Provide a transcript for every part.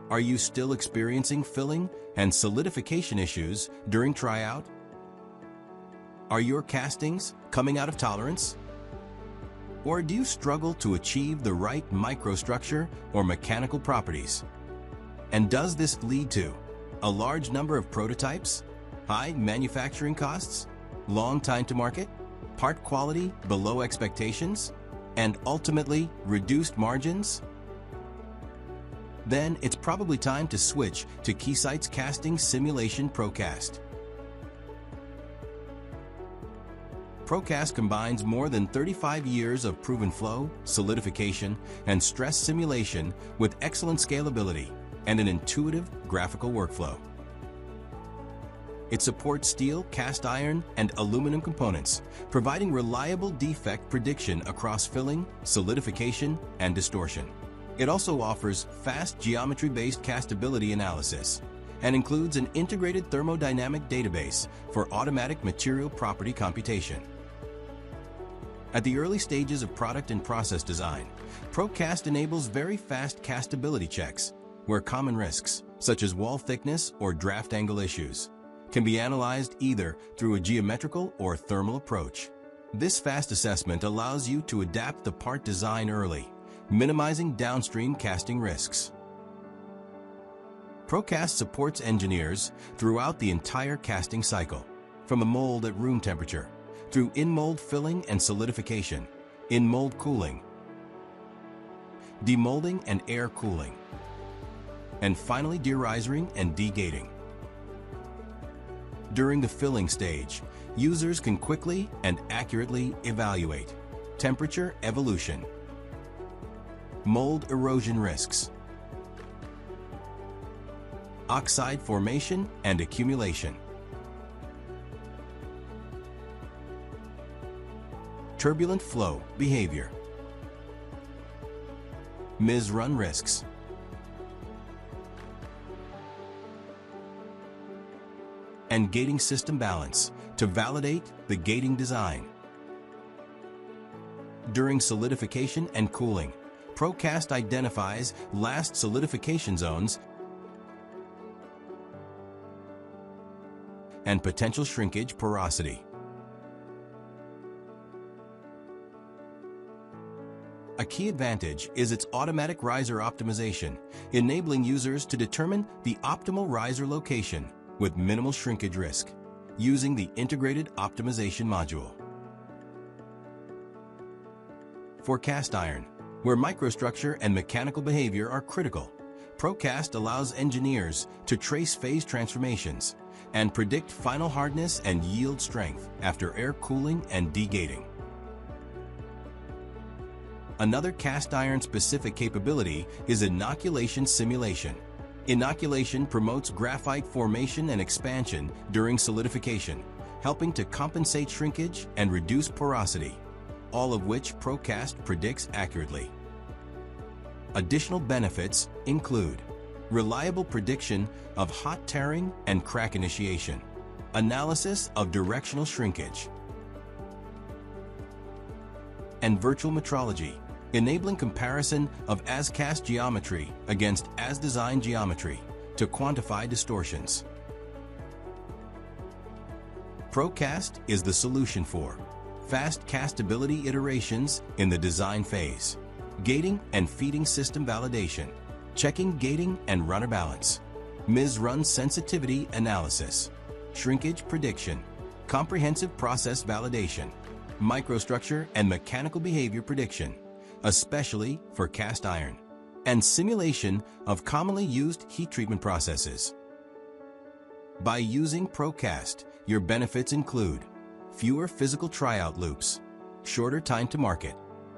Are you still experiencing filling and solidification issues during tryout? Are your castings coming out of tolerance? Or do you struggle to achieve the right microstructure or mechanical properties? And does this lead to a large number of prototypes, high manufacturing costs, long time to market, part quality below expectations, and ultimately reduced margins? Then it's probably time to switch to Keysight's Casting Simulation ProCAST. ProCAST combines more than 35 years of proven flow, solidification, and stress simulation with excellent scalability and an intuitive graphical workflow. It supports steel, cast iron, and aluminum components, providing reliable defect prediction across filling, solidification, and distortion. It also offers fast geometry-based castability analysis and includes an integrated thermodynamic database for automatic material property computation. At the early stages of product and process design, ProCAST enables very fast castability checks, where common risks, such as wall thickness or draft angle issues, can be analyzed either through a geometrical or thermal approach. This fast assessment allows you to adapt the part design early, minimizing downstream casting risks. ProCAST supports engineers throughout the entire casting cycle, from a mold at room temperature, through in-mold filling and solidification, in-mold cooling, demolding and air cooling, and finally derisering and degating. During the filling stage, users can quickly and accurately evaluate temperature evolution, mold erosion risks, oxide formation and accumulation, turbulent flow behavior, misrun risks, and gating system balance to validate the gating design. During solidification and cooling, ProCAST identifies last solidification zones and potential shrinkage porosity. A key advantage is its automatic riser optimization, enabling users to determine the optimal riser location with minimal shrinkage risk, using the integrated optimization module. For cast iron, where microstructure and mechanical behavior are critical, ProCAST allows engineers to trace phase transformations and predict final hardness and yield strength after air cooling and degating. Another cast iron-specific capability is inoculation simulation. Inoculation promotes graphite formation and expansion during solidification, helping to compensate shrinkage and reduce porosity, all of which ProCAST predicts accurately. Additional benefits include reliable prediction of hot tearing and crack initiation, analysis of directional shrinkage, and virtual metrology, enabling comparison of as-cast geometry against as-designed geometry to quantify distortions. ProCAST is the solution for fast castability iterations in the design phase, gating and feeding system validation, checking gating and runner balance, misrun sensitivity analysis, shrinkage prediction, comprehensive process validation, microstructure and mechanical behavior prediction, especially for cast iron, and simulation of commonly used heat treatment processes. By using ProCAST, your benefits include fewer physical tryout loops, shorter time to market,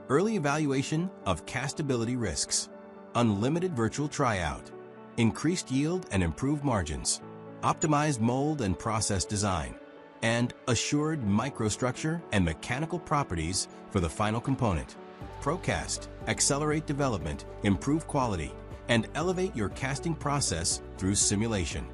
early evaluation of castability risks, unlimited virtual tryout, increased yield and improved margins, optimized mold and process design, and assured microstructure and mechanical properties for the final component. ProCAST, accelerate development, improve quality, and elevate your casting process through simulation.